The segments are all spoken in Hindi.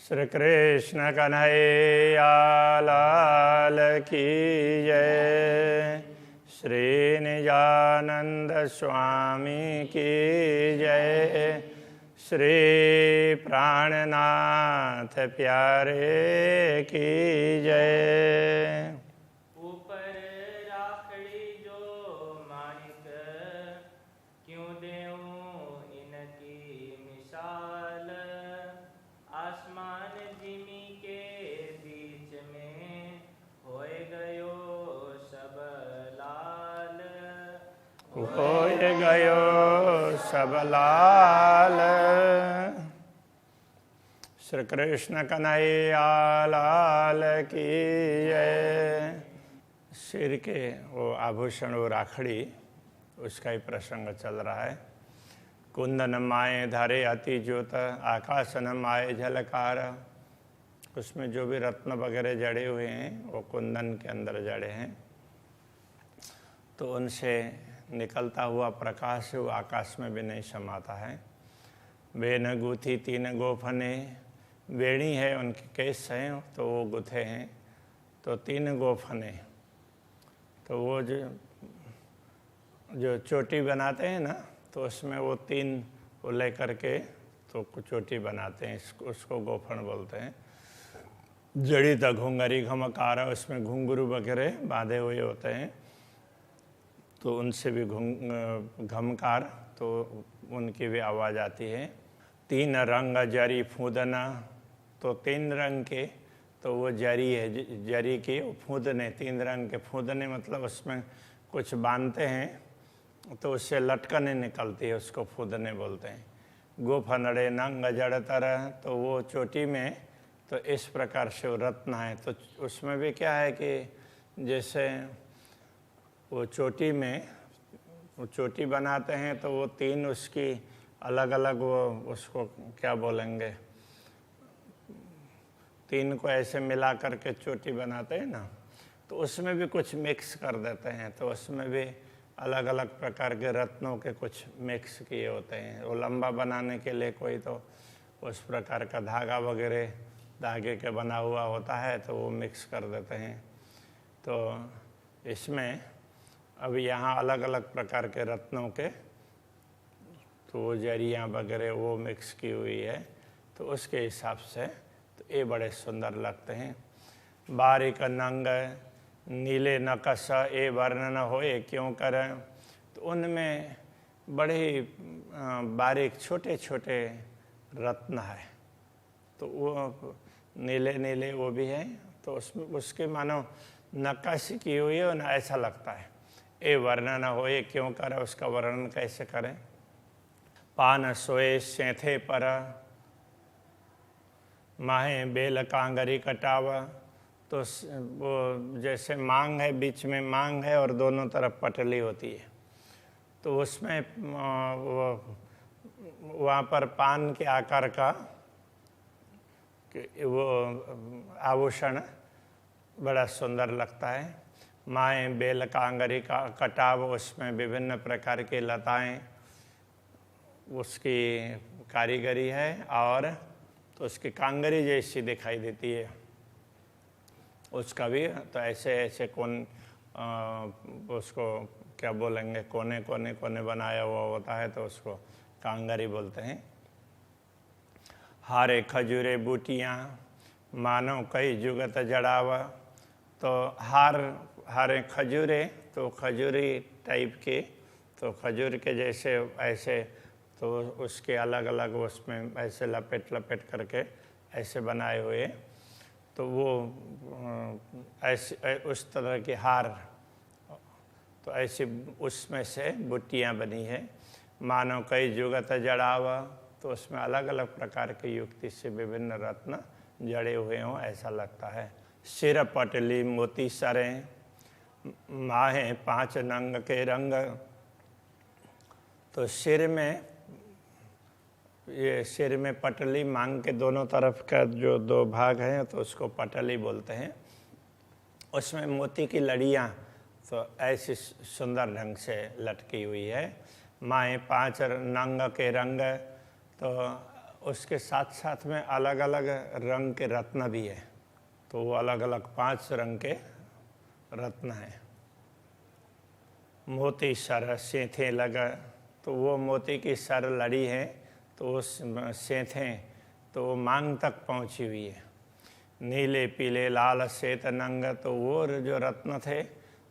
श्री कृष्ण कन्हैया लाल की जय। श्री निजानंद स्वामी की जय। श्री प्राणनाथ प्यारे की जय। ऊपर राखड़ी जो माणिक क्यों देऊं इनकी मिसाल। आसमान जिमी के बीच में होए गयो सब लाल। होय गयो सब लाल। श्री कृष्ण कन्हैया लाल की जय। सिर के वो आभूषण, वो राखड़ी, उसका ही प्रसंग चल रहा है। कुंदन माए धारे अति ज्योत, आकाशन माए झलकार। उसमें जो भी रत्न वगैरह जड़े हुए हैं वो कुंदन के अंदर जड़े हैं, तो उनसे निकलता हुआ प्रकाश वो आकाश में भी नहीं समाता है। बेन गुथी तीन गोफने, बेणी है उनके केस हैं तो वो गुथे हैं, तो तीन गोफने, तो वो जो चोटी बनाते हैं ना, तो उसमें वो तीन वो ले करके तो चोटी बनाते हैं, उसको गोफन बोलते हैं। जड़ी तक घुंगरी घमकारा, उसमें घुंघरू वगैरह बांधे हुए होते हैं, तो उनसे भी घमकार, तो उनकी भी आवाज़ आती है। तीन रंग जरी फूदना, तो तीन रंग के, तो वो जरी है, जरी के फूदने, तीन रंग के फूदने मतलब उसमें कुछ बांधते हैं तो उससे लटकने निकलती है, उसको फूदने बोलते हैं। गोफनड़े नंग जड़तर, तो वो चोटी में तो इस प्रकार से वो रत्न है, तो उसमें भी क्या है कि जैसे वो चोटी में वो चोटी बनाते हैं तो वो तीन उसकी अलग अलग वो उसको क्या बोलेंगे, तीन को ऐसे मिला करके चोटी बनाते हैं ना, तो उसमें भी कुछ मिक्स कर देते हैं, तो उसमें भी अलग अलग प्रकार के रत्नों के कुछ मिक्स किए होते हैं। वो लंबा बनाने के लिए कोई तो उस प्रकार का धागा वगैरह धागे के बना हुआ होता है, तो वो मिक्स कर देते हैं। तो इसमें अब यहाँ अलग अलग प्रकार के रत्नों के तो वो जरियाँ वगैरह वो मिक्स की हुई है, तो उसके हिसाब से तो ये बड़े सुंदर लगते हैं। बारीक नंग नीले नकश ए वर्णन होए क्यों करें, तो उनमें बड़े ही बारीक छोटे छोटे रत्न है, तो वो नीले नीले वो भी है, तो उसमें उसके मानो नक्काशी की हुई है ना, ऐसा लगता है। ए वर्णन होए क्यों करें, उसका वर्णन कैसे करें। पान सोए सेंथे पर, माहे बेल कांगरी कटावा, तो वो जैसे मांग है, बीच में मांग है और दोनों तरफ पटली होती है, तो उसमें वो वहाँ पर पान के आकार का वो आभूषण बड़ा सुंदर लगता है। माए बेल कांगरी का कटाव, उसमें विभिन्न प्रकार की लताएं उसकी कारीगरी है, और तो उसकी कांगरी जैसी दिखाई देती है उसका भी, तो ऐसे ऐसे उसको क्या बोलेंगे, कोने कोने कोने बनाया हुआ होता है, तो उसको कांगरी बोलते हैं। हारे खजूरे बूटियाँ मानो कई जुगत जड़ावा, तो हारे खजूरे, तो खजूरी टाइप के, तो खजूर के जैसे ऐसे, तो उसके अलग अलग उसमें ऐसे लपेट लपेट करके ऐसे बनाए हुए, तो वो ऐसे उस तरह के हार, तो ऐसे उसमें से बुट्टियाँ बनी है। मानो कई जुगत जड़ावा, तो उसमें अलग अलग प्रकार की युक्ति से विभिन्न रत्न जड़े हुए हों ऐसा लगता है। सिर पटली मोती सरें, माहे पांच नंग के रंग, तो सिर में पटली, मांग के दोनों तरफ का जो दो भाग हैं तो उसको पटली बोलते हैं। उसमें मोती की लड़ियाँ तो ऐसी सुंदर ढंग से लटकी हुई है। माए पांच नंग के रंग, तो उसके साथ साथ में अलग अलग रंग के रत्न भी है। तो वो अलग अलग 5 रंग के रत्न हैं। मोती सर सेंथे लगा, तो वो मोती की सर लड़ी है, तो उस सेंथें तो वो मांग तक पहुंची हुई है। नीले पीले लाल श्वेत नंग, तो वो जो रत्न थे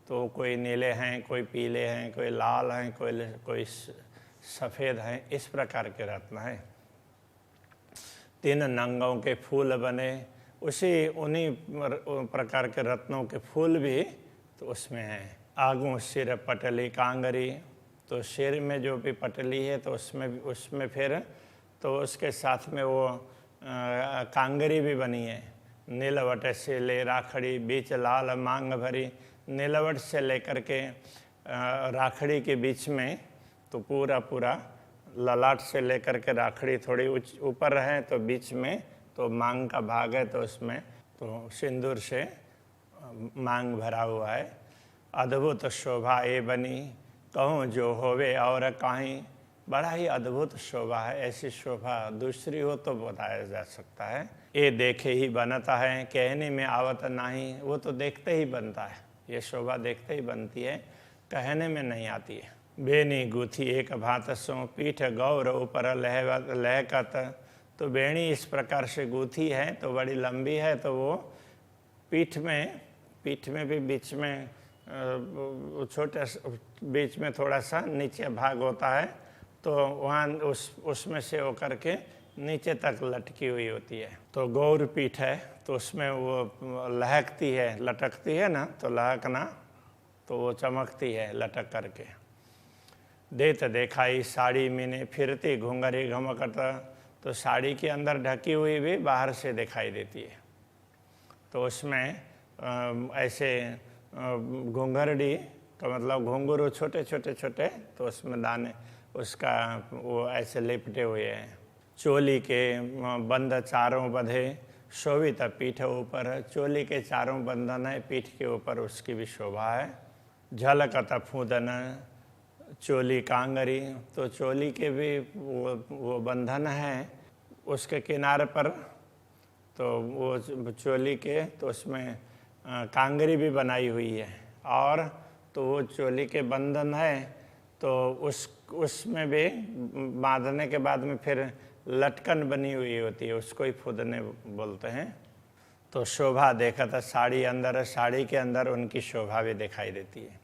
तो कोई नीले हैं, कोई पीले हैं, कोई लाल हैं, कोई सफ़ेद हैं, इस प्रकार के रत्न हैं। 3 नंगों के फूल बने, उन्हीं प्रकार के रत्नों के फूल भी तो उसमें हैं। आगू सिर पटली कांगरी, तो सिर में जो भी पटली है तो उसमें फिर तो उसके साथ में वो कांगरी भी बनी है। नीलवट से ले राखड़ी बीच लाल मांग भरी, नीलवट से लेकर के राखड़ी के बीच में तो पूरा ललाट से लेकर के राखड़ी थोड़ी ऊपर है, तो बीच में तो मांग का भाग है, तो उसमें तो सिंदूर से मांग भरा हुआ है। अद्भुत शोभा ए बनी, कहूँ जो होवे और काहीं, बड़ा ही अद्भुत शोभा है। ऐसी शोभा दूसरी हो तो बताया जा सकता है। ये देखे ही बनता है, कहने में आवत नहीं, वो तो देखते ही बनता है। ये शोभा देखते ही बनती है, कहने में नहीं आती है। बेनी गुथी एक भात सो, पीठ गौर ऊपर लहकत, तो बेणी इस प्रकार से गुथी है, तो बड़ी लंबी है, तो वो पीठ में भी बीच में छोटे बीच में थोड़ा सा नीचे भाग होता है, तो वहाँ उसमें से होकर के नीचे तक लटकी हुई होती है। तो गौर पीठ है, तो उसमें वो लहकती है, लटकती है ना, तो लहकना तो वो चमकती है लटक करके। देत देखाई साड़ी मैंने फिरती घुंघरी घमकत, तो साड़ी के अंदर ढकी हुई भी बाहर से दिखाई देती है। तो उसमें ऐसे घुंघरडी का मतलब घुंघरू छोटे छोटे, तो उसमें दाने उसका वो ऐसे लिपटे हुए हैं। चोली के बंद चारों बंधे, शोभित पीठ ऊपर, चोली के चारों बंधन है, पीठ के ऊपर उसकी भी शोभा है। झलकत फूदन चोली कांगरी, तो चोली के भी वो बंधन है उसके किनारे पर, तो वो चोली के तो उसमें कांगरी भी बनाई हुई है, और तो वो चोली के बंधन है, तो उसमें भी बांधने के बाद में फिर लटकन बनी हुई होती है, उसको ही फुदने बोलते हैं। तो शोभा देखा था साड़ी अंदर, साड़ी के अंदर उनकी शोभा भी दिखाई देती है।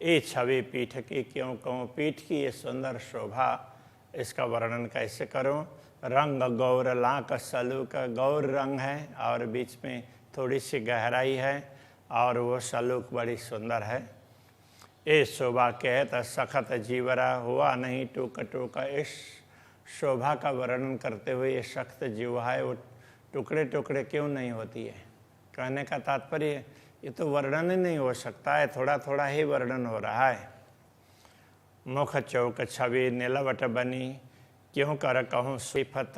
ये छवि पीठ की क्यों कहूँ, पीठ की ये सुंदर शोभा, इसका वर्णन कैसे करूँ। रंग गौर लाक सलूक, गौर रंग है और बीच में थोड़ी सी गहराई है, और वो सलूक बड़ी सुंदर है। ये शोभा कहत सखत जीवरा, हुआ नहीं टूक टूक, इस शोभा का वर्णन करते हुए ये सख्त जीवा है, वो टुकड़े टुकड़े क्यों नहीं होती है। कहने का तात्पर्य ये तो वर्णन ही नहीं हो सकता है, थोड़ा थोड़ा ही वर्णन हो रहा है। मुख चौक छवि नीलवट बनी, क्यों कर कहूँ सिफत,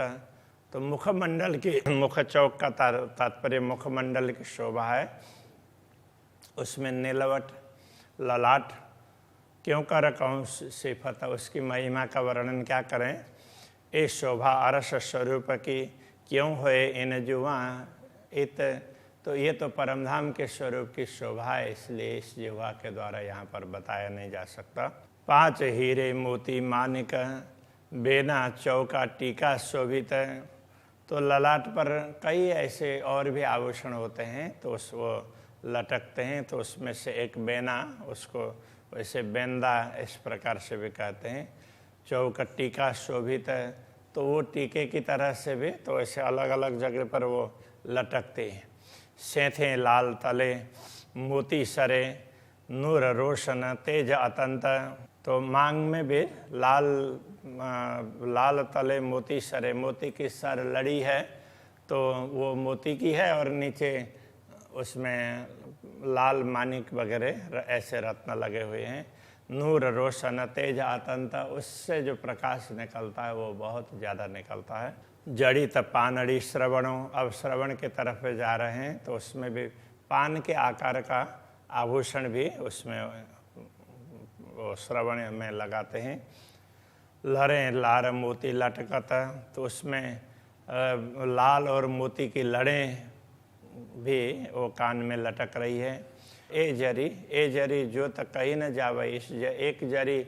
तो मुखमंडल की, मुख चौक का तात्पर्य मुखमंडल की शोभा है, उसमें नीलवट ललाट, क्यों कर कहूँ सिफत, उसकी महिमा का वर्णन क्या करें। ये शोभा अरस स्वरूप की, क्यों होए इन जुआ इत, तो ये तो परमधाम के स्वरूप की शोभा है, इसलिए इस जुआ के द्वारा यहाँ पर बताया नहीं जा सकता। 5 हीरे मोती मानिक, बेना चौका टीका शोभित, तो ललाट पर कई ऐसे और भी आभूषण होते हैं, तो वो लटकते हैं, तो उसमें से एक बेना, उसको वैसे बेंदा इस प्रकार से भी कहते हैं। चौक टीका शोभित है, तो वो टीके की तरह से भी तो ऐसे अलग अलग जगह पर वो लटकते हैं। सेंथे लाल तले मोती सरे, नूर रोशन तेज अतंत, तो मांग में भी लाल तले मोती सरे, मोती की सर लड़ी है, तो वो मोती की है, और नीचे उसमें लाल मानिक वगैरह ऐसे रत्न लगे हुए हैं। नूर रोशन तेज अतंत, उससे जो प्रकाश निकलता है वो बहुत ज़्यादा निकलता है। जड़ित पानड़ी श्रवणों, अब श्रवण के तरफ जा रहे हैं, तो उसमें भी पान के आकार का आभूषण भी उसमें वो श्रवण में लगाते हैं। लरें लार मोती लटकत, तो उसमें लाल और मोती की लड़ें भी वो कान में लटक रही है। ए जरी ज्योत कहीं न जावे, एक जरी,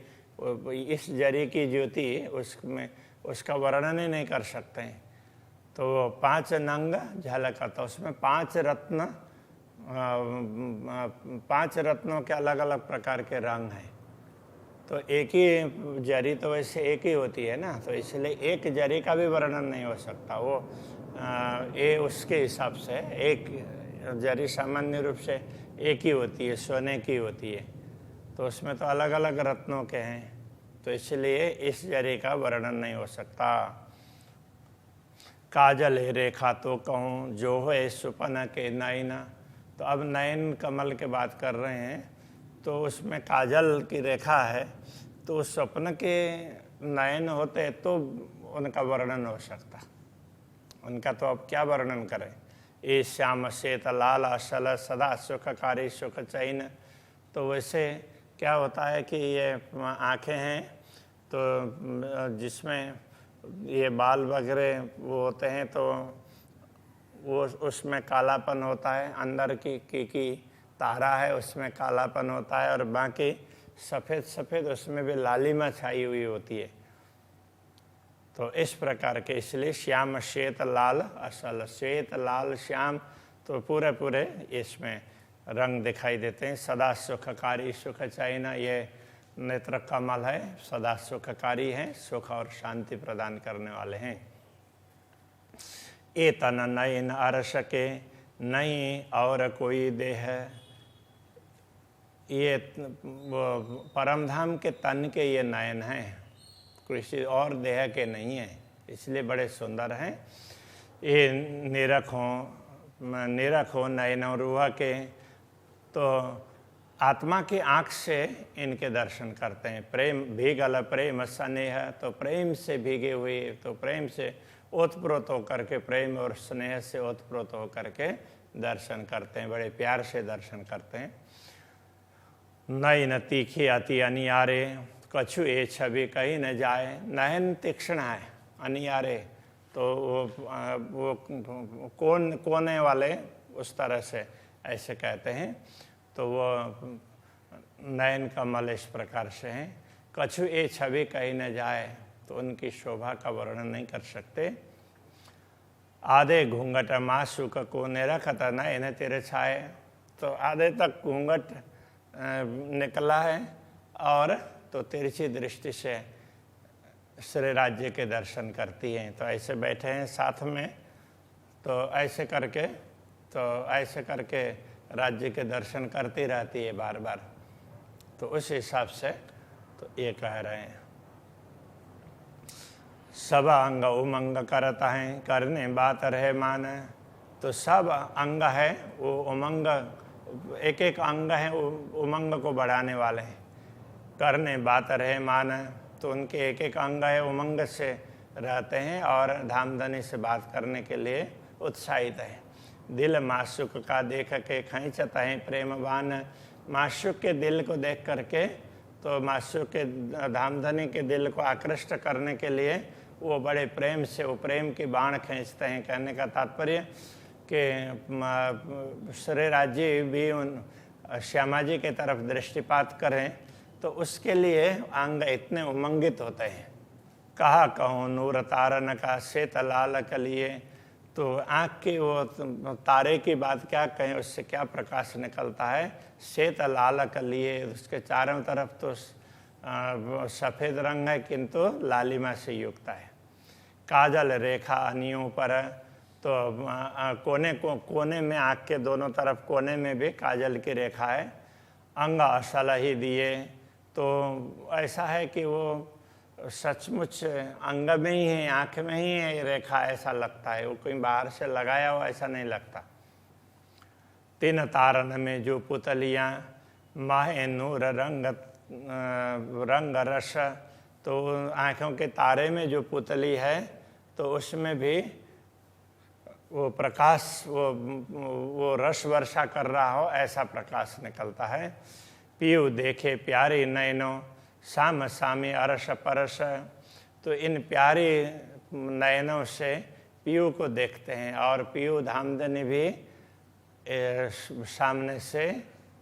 इस जरी की ज्योति उसमें उसका वर्णन ही नहीं कर सकते हैं। तो 5 नंग झलकता, उसमें 5 रत्न, 5 रत्नों के अलग अलग प्रकार के रंग हैं। तो एक ही जरी तो वैसे एक ही होती है ना, तो इसलिए एक जरी का भी वर्णन नहीं हो सकता। वो ये उसके हिसाब से एक जरी सामान्य रूप से एक ही होती है, सोने की होती है, तो उसमें तो अलग अलग रत्नों के हैं, तो इसलिए इस जरी का वर्णन नहीं हो सकता। काजल रेखा तो कहूँ जो है सुपन के नयन, तो अब नयन कमल के बात कर रहे हैं, तो उसमें काजल की रेखा है, तो उस स्वप्न के नयन होते तो उनका वर्णन हो सकता, उनका तो अब क्या वर्णन करें। ये श्याम श्वेत लाल असल सदा सुखकारी सुख चैन, तो वैसे क्या होता है कि ये आँखें हैं तो जिसमें ये बाल वगैरह वो होते हैं, तो वो उसमें कालापन होता है, अंदर की तारा है उसमें कालापन होता है, और बाकी सफ़ेद सफ़ेद उसमें भी लालिमा छाई हुई होती है। तो इस प्रकार के, इसलिए श्याम श्वेत लाल असल, श्वेत लाल श्याम, तो पूरे पूरे इसमें रंग दिखाई देते हैं। सदा सुखकारी सुख चैन, ये नेत्र कमल है, सदा सुखकारी हैं, सुख और शांति प्रदान करने वाले हैं। ए तन नयन अरस के नहीं और कोई देह, ये परमधाम के तन के ये नयन हैं, किसी और देह के नहीं हैं, इसलिए बड़े सुंदर हैं। ये निरखो नयन रूह के, तो आत्मा की आँख से इनके दर्शन करते हैं। प्रेम भीगल प्रेम स्नेह, तो प्रेम से भीगे हुए, तो प्रेम से ओतप्रोत होकर के, प्रेम और स्नेह से ओतप्रोत होकर के दर्शन करते हैं, बड़े प्यार से दर्शन करते हैं। नयन तीखी अति अनियारे, कछु ए छवि कहीं न जाए, नयन तीक्ष्ण है, अनियारे, तो वो कोने वाले उस तरह से ऐसे कहते हैं, तो वो नयन कमल इस प्रकार से हैं। कछु ए छवि कहीं न जाए, तो उनकी शोभा का वर्णन नहीं कर सकते। आधे घूंघट मासूक को निरखत नयन तेरे छाए, तो आधे तक घूंघट निकला है, और तो तिरछी दृष्टि से श्री राज्य के दर्शन करती हैं। तो ऐसे बैठे हैं साथ में, तो ऐसे करके राज्य के दर्शन करती रहती है बार बार, तो उस हिसाब से तो ये कह रहे हैं। सब अंग उमंग करता है, करने बात रहे मान, तो सब अंग है वो उमंग, एक एक अंग है उमंग को बढ़ाने वाले हैं। करने बात रहे मान, तो उनके एक एक अंग है उमंग से रहते हैं और धामधनी से बात करने के लिए उत्साहित है। दिल माशुक का देख के खींचता है प्रेमवान, माशुक के दिल को देख करके, तो माशुक के धामधनी के दिल को आकृष्ट करने के लिए वो बड़े प्रेम से वो प्रेम की बाण खींचते हैं। कहने का तात्पर्य कि श्री राज्य भी उन श्यामा जी की तरफ दृष्टिपात करें, तो उसके लिए अंग इतने उमंगित होते हैं। कहा कहूँ नूर तारन का श्वेत लाल कलिए, तो आँख की वो तारे की बात क्या कहें, उससे क्या प्रकाश निकलता है। श्वेत लाल कलिए, उसके चारों तरफ तो सफ़ेद रंग है, किंतु लालिमा से युक्त है। काजल रेखा अनियों पर, तो कोने में आँख के दोनों तरफ कोने में भी काजल की रेखा है। अंग असल ही दिए, तो ऐसा है कि वो सचमुच अंग में ही है, आँख में ही है रेखा, ऐसा लगता है, वो कोई बाहर से लगाया हुआ ऐसा नहीं लगता। तीन तारन में जो पुतलियाँ माहे नूर रंग रस, तो आँखों के तारे में जो पुतली है, तो उसमें भी वो प्रकाश, वो रस वर्षा कर रहा हो ऐसा प्रकाश निकलता है। पीयू देखे प्यारी नयनों साम सामी अरस परस, तो इन प्यारी नयनों से पीयू को देखते हैं और पीयू धामधनी भी सामने से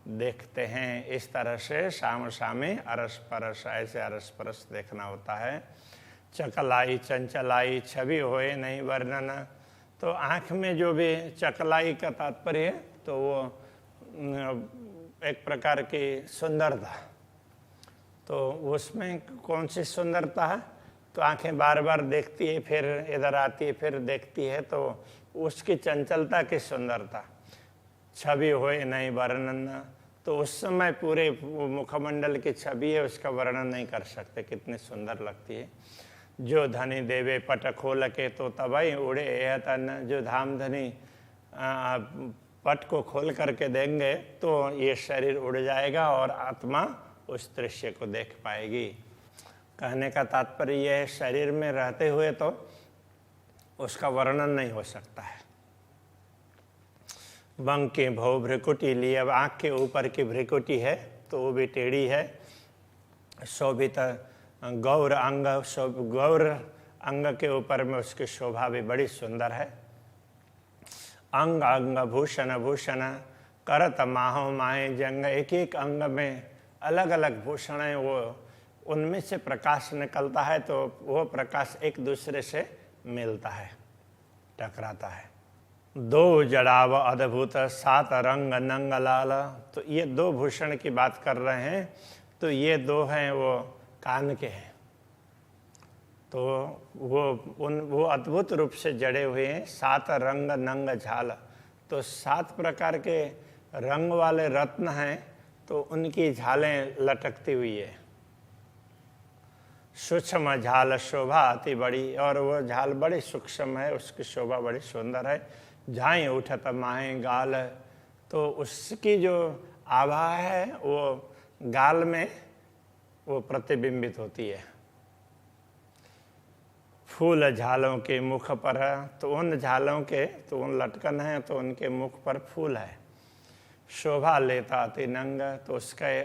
देखते हैं। इस तरह से सामने अरस परस, ऐसे अरस परस देखना होता है। चकलाई चंचलाई छवि होए नहीं वर्णन, तो आँख में जो भी चकलाई का तात्पर्य है तो वो एक प्रकार की सुंदरता, तो उसमें कौन सी सुंदरता है, तो आंखें बार बार देखती है, फिर इधर आती है, फिर देखती है, तो उसकी चंचलता की सुंदरता। छवि होए नहीं वर्णन, तो उस समय पूरे मुखमंडल की छवि है, उसका वर्णन नहीं कर सकते, कितनी सुंदर लगती है। जो धनी देवे पट खोल के तो तबई उड़े यह तन, जो धामधनी पट को खोल करके देंगे तो ये शरीर उड़ जाएगा और आत्मा उस दृश्य को देख पाएगी। कहने का तात्पर्य यह है, शरीर में रहते हुए तो उसका वर्णन नहीं हो सकता है। बंक की भव भ्रिकुटी ली, अब आँख के ऊपर की भ्रिकुटी है तो वो भी टेढ़ी है। शोभित गौर अंग, गौर अंग के ऊपर में उसकी शोभा भी बड़ी सुंदर है। अंग अंग भूषण भूषण करत माहो माहे जंग, एक एक अंग में अलग अलग भूषण है, वो उनमें से प्रकाश निकलता है, तो वो प्रकाश एक दूसरे से मिलता है, टकराता है। दो जड़ाव अद्भुत सात रंग नंग लाल, तो ये दो भूषण की बात कर रहे हैं, तो ये दो हैं वो कान के हैं, तो वो अद्भुत रूप से जड़े हुए हैं। सात रंग नंग झाल, तो सात प्रकार के रंग वाले रत्न हैं, तो उनकी झालें लटकती हुई है। सूक्ष्म झाल शोभा अति बड़ी, और वो झाल बड़ी सूक्ष्म है, उसकी शोभा बड़ी सुंदर है। झाई उठत माहे गाल, तो उसकी जो आभा है वो गाल में वो प्रतिबिंबित होती है। फूल झालों के मुख पर है, तो उन झालों के, तो उन लटकन है, तो उनके मुख पर फूल है। शोभा लेता अति नंग, तो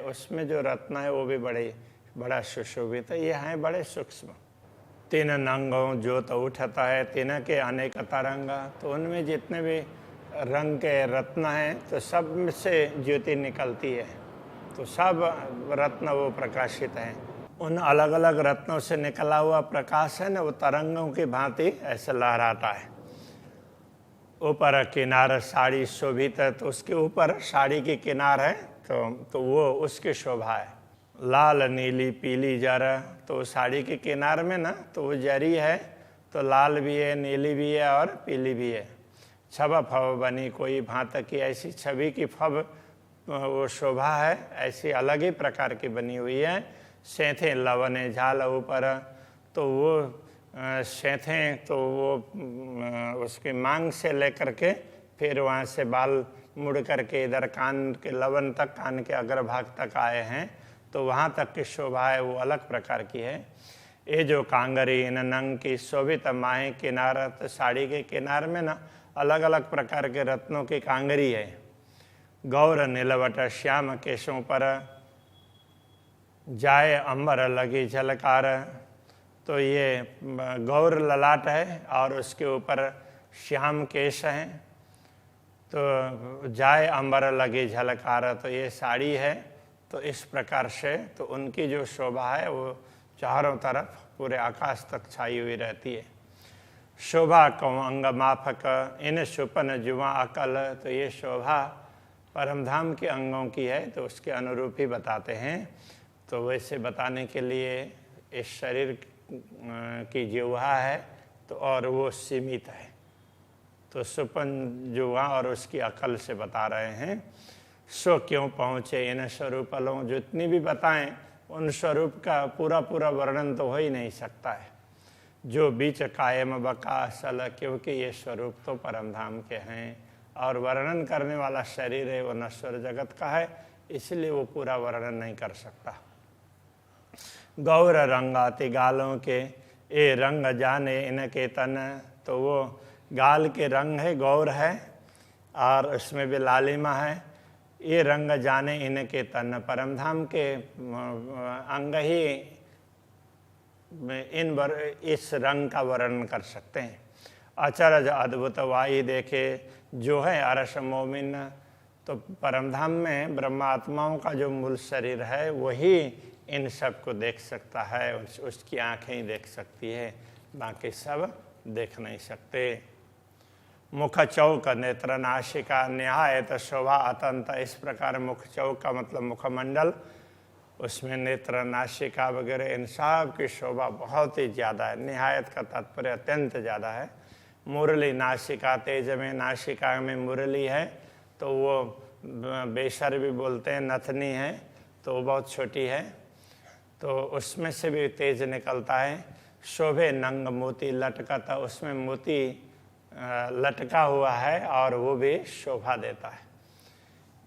उसमें जो रत्न है वो भी बड़ा सुशोभित है। ये हैं बड़े सूक्ष्म। तीन नंगों ज्योत उठता है, तीन के अनेक तरंग, तो उनमें जितने भी रंग के रत्न हैं तो सब में से ज्योति निकलती है, तो सब रत्न वो प्रकाशित हैं। उन अलग अलग रत्नों से निकला हुआ प्रकाश है ना, वो तरंगों की भांति ऐसे लहराता है। ऊपर किनार साड़ी शोभित है, तो उसके ऊपर साड़ी की किनार है, तो वो उसकी शोभा है। लाल नीली पीली जर, तो साड़ी के किनार में ना तो वो जरी है, तो लाल भी है, नीली भी है और पीली भी है। छब फब बनी कोई भांत की, ऐसी छवि की फब वो शोभा है, ऐसी अलग ही प्रकार की बनी हुई है। सेंथे लवने झाल ऊपर, तो वो सेंथे, तो वो उसकी मांग से लेकर के फिर वहाँ से बाल मुड़ करके इधर कान के लवन तक, कान के अग्रभाग तक आए हैं, तो वहाँ तक की शोभा है वो अलग प्रकार की है। ये जो कांगरी इन नंग की शोभित माहे किनार, तो साड़ी के किनार में ना अलग अलग प्रकार के रत्नों की कांगरी है। गौर नीलवट श्याम केशों पर जाए अंबर लगी झलकार, तो ये गौर ललाट है और उसके ऊपर श्याम केश हैं, तो जाए अंबर लगी झलकार, तो ये साड़ी है। तो इस प्रकार से तो उनकी जो शोभा है वो चारों तरफ पूरे आकाश तक छाई हुई रहती है। शोभा कौं अंग माफक इन सुपन जुआ अकल, तो ये शोभा परमधाम के अंगों की है, तो उसके अनुरूप ही बताते हैं। तो वैसे बताने के लिए इस शरीर की जिह्वा है तो और वो सीमित है, तो सुपन जुआ और उसकी अकल से बता रहे हैं। सो क्यों पहुँचे इन स्वरूपलों, जितनी भी बताएं उन स्वरूप का पूरा वर्णन तो हो ही नहीं सकता है। जो बीच कायम बका असल, क्योंकि ये स्वरूप तो परमधाम के हैं और वर्णन करने वाला शरीर है वो नश्वर जगत का है, इसलिए वो पूरा वर्णन नहीं कर सकता। गौर रंगाति गालों के ए रंग जाने इनके तन, तो वो गाल के रंग है, गौर है और उसमें भी लालिमा है। ये रंग जाने इनके तन, परमधाम के अंग ही इस रंग का वर्णन कर सकते हैं। अचरज अद्भुत वाही देखे जो है अरस मोमिन। तो परमधाम में ब्रह्मात्माओं का जो मूल शरीर है वही इन सब को देख सकता है, उसकी आंखें ही देख सकती है, बाकी सब देख नहीं सकते। मुख चौक नेत्र नाशिका न्यायत शोभा अतंत। इस प्रकार मुख चौक का मतलब मुखमंडल, उसमें नेत्र नाशिका वगैरह इन सब की शोभा बहुत ही ज़्यादा है। निहायत का तात्पर्य अत्यंत ज़्यादा है। मुरली नाशिका तेज में, नाशिका में मुरली है तो वो बेसर भी बोलते हैं, नथनी है तो वो बहुत छोटी है, तो उसमें से भी तेज निकलता है। शोभे नंग मोती लटका, उसमें मोती लटका हुआ है और वो भी शोभा देता है।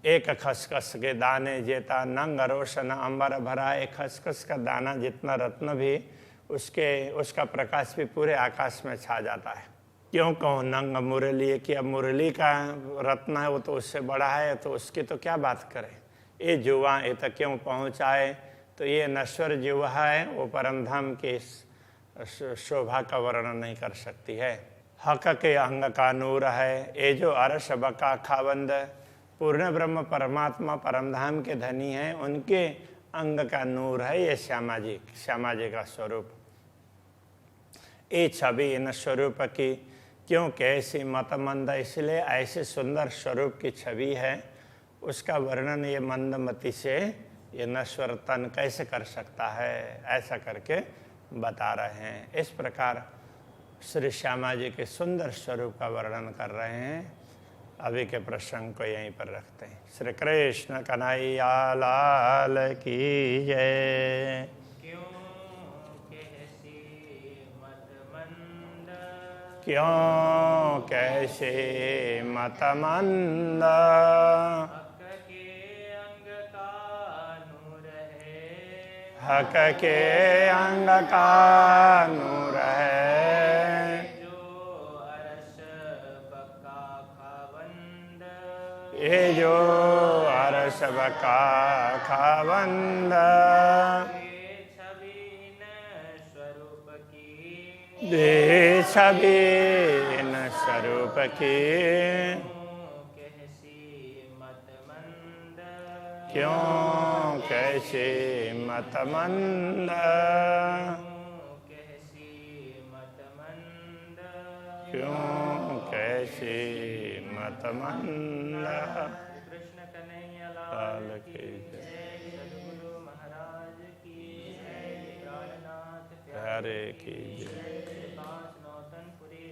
एक खसखस के दाने जेता नंग रोशन अंबर भरा। एक खसखस का दाना जितना रत्न भी उसका प्रकाश भी पूरे आकाश में छा जाता है। क्यों कहूँ नंग मुरली कि अब मुरली का रत्न है वो तो उससे बड़ा है, तो उसकी तो क्या बात करें। ये जुआ ये तक क्यों पहुँचाए, तो ये नश्वर जुआ है, वो परमधाम की शोभा का वर्णन नहीं कर सकती है। हक के अंग का नूर है ये जो अरश बका खाबंद। पूर्ण ब्रह्म परमात्मा परमधाम के धनी हैं, उनके अंग का नूर है ये श्यामा जी का स्वरूप। ये छवि इन स्वरूप की क्यों कैसी मतमंद, इसलिए ऐसे सुंदर स्वरूप की छवि है, उसका वर्णन ये मंदमति से ये नश्वर तन कैसे कर सकता है, ऐसा करके बता रहे हैं। इस प्रकार श्री श्यामा जी के सुंदर स्वरूप का वर्णन कर रहे हैं। अभी के प्रसंग को यहीं पर रखते हैं। श्री कृष्ण कन्हैया लाल की जय। क्यों कैसे मतमंद, हक के अंग का नूर है ये जो अरस बका खाबंद। दे छवि न स्वरूप की क्यों कैसे मतमंद, क्यों कैसे मतमंद। कृष्ण कन्हैया लाल की जय। सद्गुरु महाराज की जय। प्राणनाथ प्यारे की जय। कांच नौतनपुरी